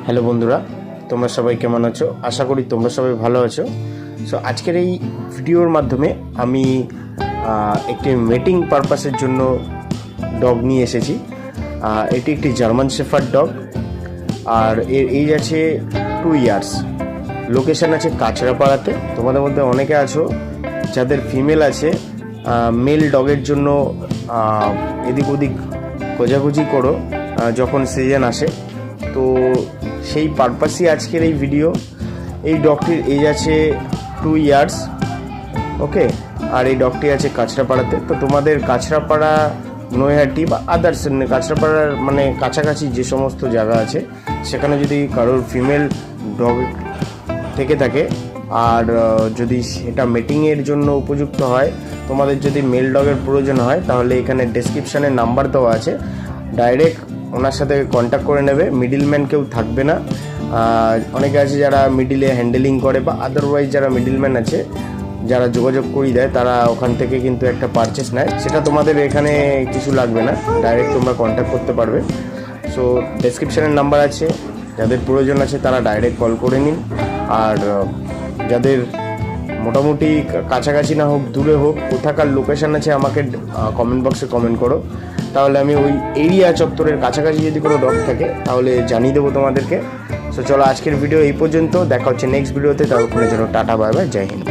Hello বন্ধুরা, তোমরা সবাই কেমন আছো? আশা করি তোমরা সবাই ভালো আছো। সো আজকের এই ভিডিওর মাধ্যমে আমি একটি মেটিং পারপাসের জন্য ডগ নিয়ে এসেছি। এটি একটি জার্মান শেফার্ড ডগ, আর এর এজ আছে 2 ইয়ার্স। লোকেশান আছে কাঁচরাপাড়াতে। তোমাদের মধ্যে অনেকে আছো যাদের ফিমেল আছে, মেল ডগের জন্য এদিক ওদিক খোঁজাখুঁজি করো যখন সিজন আসে। তো সেই পারপাসই আজকের এই ভিডিও। এই ডগটির এজ আছে 2 ইয়ার্স, ওকে। আর এই ডগটি আছে কাঁচরাপাড়াতে। তো তোমাদের কাঁচরাপাড়া, নৈহাটি বা আদার্স কাঁচরাপাড়ার মানে কাছাকাছি যে সমস্ত জায়গা আছে সেখানে যদি কারোর ফিমেল ডগ থেকে থাকে আর যদি সেটা মিটিংয়ের জন্য উপযুক্ত হয়, তোমাদের যদি মেল ডগের প্রয়োজন হয়, তাহলে এখানে ডেসক্রিপশানে নাম্বার দেওয়া আছে, ডাইরেক্ট ওনার সাথে কন্ট্যাক্ট করে নেবে। মিডিলম্যান কেউ থাকবে না। অনেকে আছে যারা মিডিলে হ্যান্ডেলিং করে বা আদারওয়াইজ যারা মিডিলম্যান আছে যারা যোগাযোগ করিয়ে দেয়, তারা ওখান থেকে কিন্তু একটা পারচেস নেয়। সেটা তোমাদের এখানে কিছু লাগবে না, ডাইরেক্ট তোমরা কন্ট্যাক্ট করতে পারবে। সো ডেসক্রিপশানের নাম্বার আছে, যাদের প্রয়োজন আছে তারা ডাইরেক্ট কল করে নিন। আর যাদের মোটামুটি কাছাকাছি না হোক, দূরে হোক, কোথাকার লোকেশান আছে আমাকে কমেন্ট বক্সে কমেন্ট করো, তাহলে আমি ওই এরিয়া চত্বরের কাছাকাছি যদি কোনো ডগ থাকে তাহলে জানিয়ে দেবো তোমাদেরকে। সো চলো, আজকের ভিডিও এই পর্যন্ত। দেখা হচ্ছে নেক্সট ভিডিওতে। ততক্ষণের জন্য টাটা, বাই বাই, জয় হিন্দ।